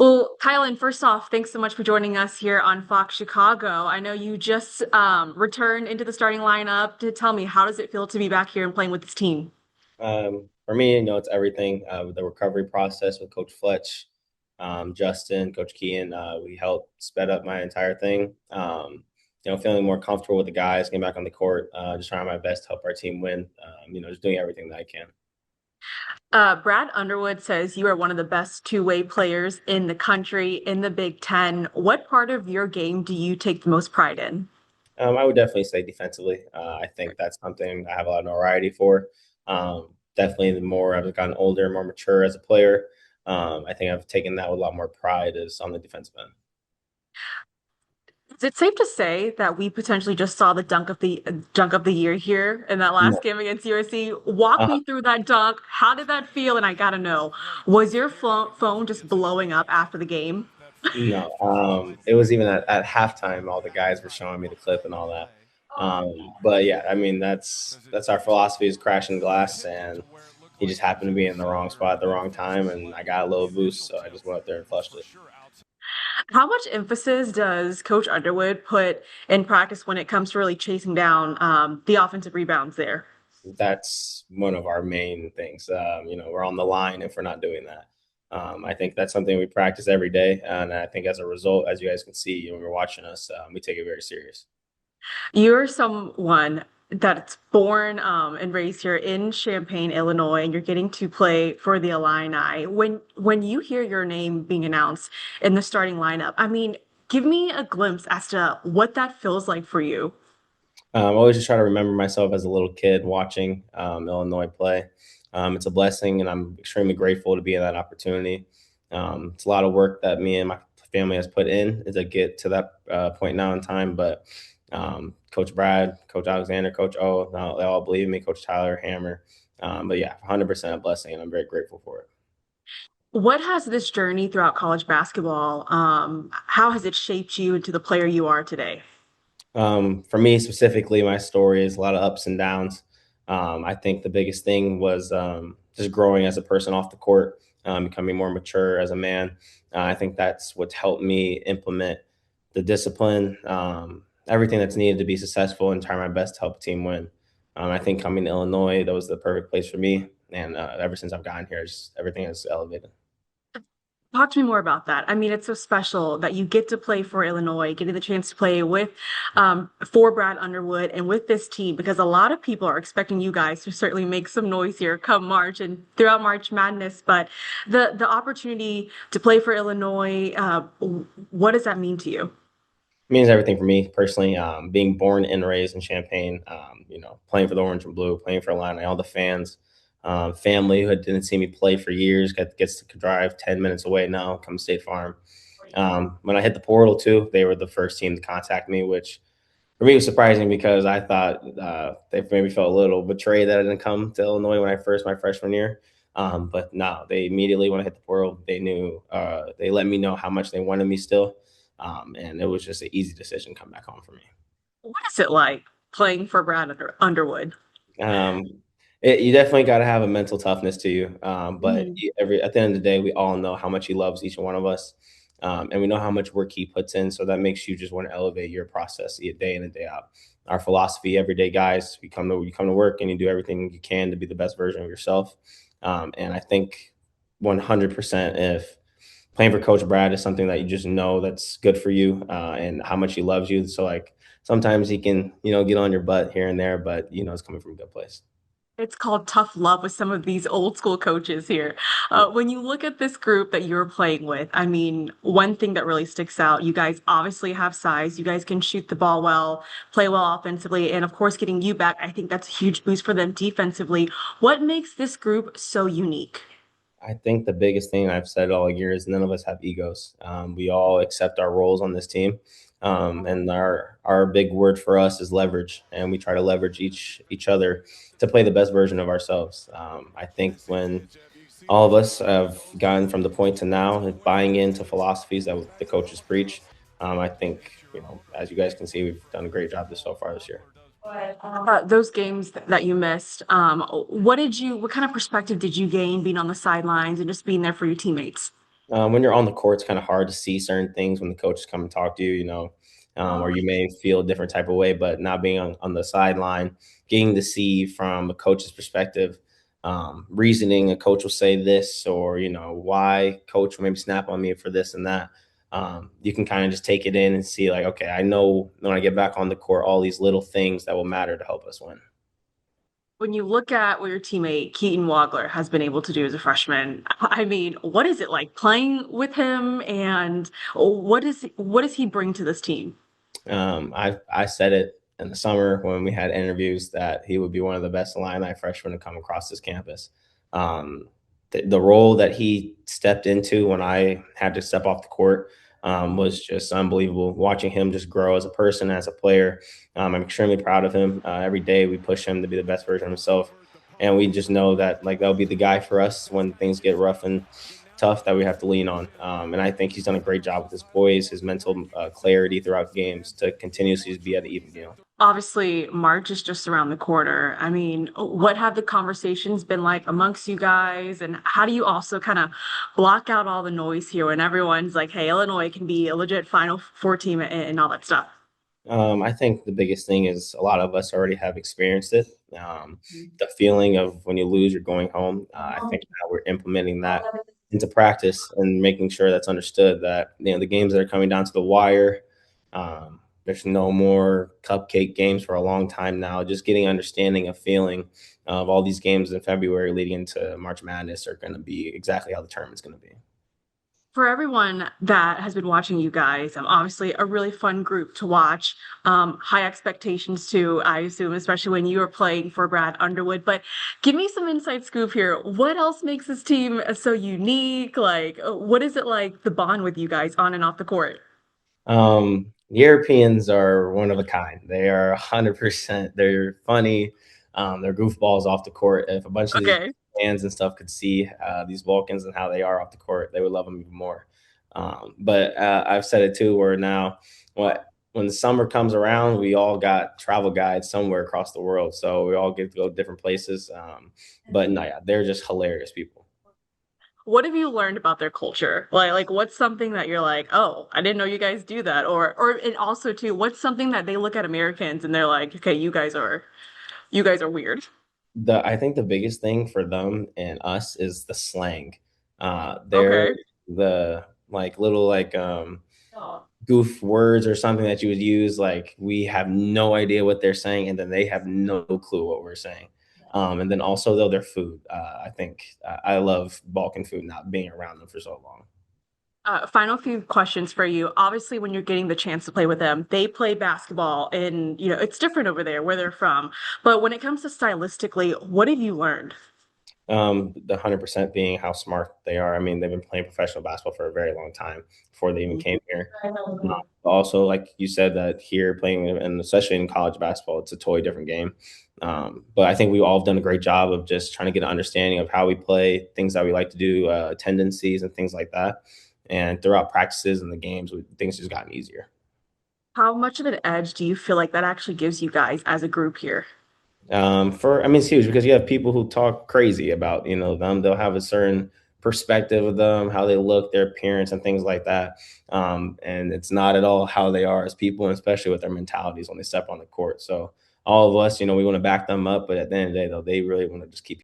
Well, Kylan, first off, thanks so much for joining us here on Fox Chicago. I know you just returned into the starting lineup. To tell me, how does it feel to be back here and playing with this team? For me, it's everything. With the recovery process with Coach Fletch, Justin, Coach Keaton, we helped sped up my entire thing. Feeling more comfortable with the guys, getting back on the court, just trying my best to help our team win. Just doing everything that I can. Brad Underwood says you are one of the best two-way players in the country in the Big Ten. What part of your game do you take the most pride in? I would definitely say defensively. I think that's something I have a lot of notoriety for. Definitely, the more I've gotten older, more mature as a player, I think I've taken that with a lot more pride is on the defensive end. Is it safe to say that we potentially just saw the dunk of the year here in that last No. game against USC? Walk me through that dunk. How did that feel? And I gotta know, was your phone just blowing up after the game? No, it was even at halftime. All the guys were showing me the clip and all that. But yeah, I mean that's our philosophy is crashing glass, and he just happened to be in the wrong spot at the wrong time, and I got a little boost, so I just went up there and flushed it. How much emphasis does Coach Underwood put in practice when it comes to really chasing down the offensive rebounds there? That's one of our main things. We're on the line if we're not doing that. I think that's something we practice every day, and I think as a result, as you guys can see when you're watching us, we take it very serious. You're someone that's born and raised here in Champaign, Illinois, and you're getting to play for the Illini. When you hear your name being announced in the starting lineup, I mean, give me a glimpse as to what that feels like for you. I always just try to remember myself as a little kid watching Illinois play. It's a blessing, and I'm extremely grateful to be in that opportunity. It's a lot of work that me and my family has put in to get to that point now in time. But Coach Brad, Coach Alexander, Coach O, they all believe in me. Coach Tyler, Hammer. But yeah, 100% a blessing, and I'm very grateful for it. What has this journey throughout college basketball, how has it shaped you into the player you are today? For me specifically, my story is a lot of ups and downs. I think the biggest thing was just growing as a person off the court, becoming more mature as a man. I think that's what's helped me implement the discipline, everything that's needed to be successful and try my best to help a team win. I think coming to Illinois, that was the perfect place for me. And ever since I've gotten here, just everything has elevated. Talk to me more about that. I mean, it's so special that you get to play for Illinois, getting the chance to play with for Brad Underwood and with this team, because a lot of people are expecting you guys to certainly make some noise here come March and throughout March Madness. But the opportunity to play for Illinois, what does that mean to you? Means everything for me personally. Being born and raised in Champaign, playing for the Orange and Blue, playing for Illini, all the fans, family who didn't see me play for years gets to drive 10 minutes away now, come State Farm. When I hit the portal too, they were the first team to contact me, which for me was surprising because I thought they maybe felt a little betrayed that I didn't come to Illinois when I first my freshman year. But no, they immediately when I hit the portal, they knew they let me know how much they wanted me still, and it was just an easy decision to come back home for me. What is it like playing for Underwood? Um, you definitely got to have a mental toughness to you. But Mhm. every at the end of the day, we all know how much he loves each one of us, and we know how much work he puts in. So that makes you just want to elevate your process day in and day out. Our philosophy, everyday guys, you come to work and you do everything you can to be the best version of yourself. And I think 100% if playing for Coach Brad is something that you just know that's good for you and how much he loves you. So like sometimes he can get on your butt here and there, but it's coming from a good place. It's called tough love with some of these old school coaches here. When you look at this group that you're playing with, I mean, one thing that really sticks out, you guys obviously have size. You guys can shoot the ball well, play well offensively, and of course, getting you back, I think that's a huge boost for them defensively. What makes this group so unique? I think the biggest thing I've said all year is none of us have egos. We all accept our roles on this team, and our big word for us is leverage, and we try to leverage each other to play the best version of ourselves. I think when all of us have gotten from the point to now buying into philosophies that the coaches preach, I think as you guys can see, we've done a great job this so far this year. Those games that you missed, what kind of perspective did you gain being on the sidelines and just being there for your teammates? When you're on the court, it's kind of hard to see certain things when the coaches come and talk to you, or you may feel a different type of way. But not being on the sideline, getting to see from a coach's perspective, reasoning a coach will say this, or why coach will maybe snap on me for this and that. You can kind of just take it in and see, like, okay, I know when I get back on the court, all these little things that will matter to help us win. When you look at what your teammate Keaton Wagler has been able to do as a freshman, I mean, what is it like playing with him, and what does he bring to this team? I said it in the summer when we had interviews that he would be one of the best Illini freshmen to come across this campus. Um, the role that he stepped into when I had to step off the court was just unbelievable. Watching him just grow as a person, as a player, I'm extremely proud of him. Every day we push him to be the best version of himself, and we just know that like that'll be the guy for us when things get rough and tough that we have to lean on. And I think he's done a great job with his poise, his mental clarity throughout games to continuously be at an even deal. Obviously, March is just around the corner. I mean, what have the conversations been like amongst you guys? And how do you also kind of block out all the noise here when everyone's like, hey, Illinois can be a legit Final Four team and all that stuff? I think the biggest thing is a lot of us already have experienced it. The feeling of when you lose, you're going home. I think now we're implementing that into practice and making sure that's understood that the games that are coming down to the wire. There's no more cupcake games for a long time now. Just getting understanding of feeling of all these games in February leading into March Madness are going to be exactly how the tournament's going to be. For everyone that has been watching you guys, obviously a really fun group to watch. High expectations too, I assume, especially when you are playing for Brad Underwood. But give me some inside scoop here. What else makes this team so unique? Like, what is it like the bond with you guys on and off the court? Europeans are one of a kind. They are 100%. They're funny. They're goofballs off the court. If a bunch of these Okay. fans and stuff could see these Balkans and how they are off the court, they would love them even more. But I've said it too, where now when the summer comes around, we all got travel guides somewhere across the world, so we all get to go different places. But no, yeah, they're just hilarious people. What have you learned about their culture? Like what's something that you're like, oh, I didn't know you guys do that, or and also too, what's something that they look at Americans and they're like, okay, you guys are weird. I think the biggest thing for them and us is the slang. They're Okay. the like little goof words or something that you would use. Like we have no idea what they're saying, and then they have no clue what we're saying. And then also though their food. I think I love Balkan food, not being around them for so long. Final few questions for you. Obviously, when you're getting the chance to play with them, they play basketball and it's different over there where they're from. But when it comes to stylistically, what have you learned? The 100% being how smart they are. I mean, they've been playing professional basketball for a very long time before they even came here. Also, like you said, that here playing, and especially in college basketball, it's a totally different game. But I think we've all done a great job of just trying to get an understanding of how we play, things that we like to do, tendencies and things like that. And throughout practices and the games, things just gotten easier. How much of an edge do you feel like that actually gives you guys as a group here? I mean, it's huge because you have people who talk crazy about, them. They'll have a certain perspective of them, how they look, their appearance, and things like that. And it's not at all how they are as people, and especially with their mentalities when they step on the court. So all of us, we want to back them up, but at the end of the day, though, they really want to just keep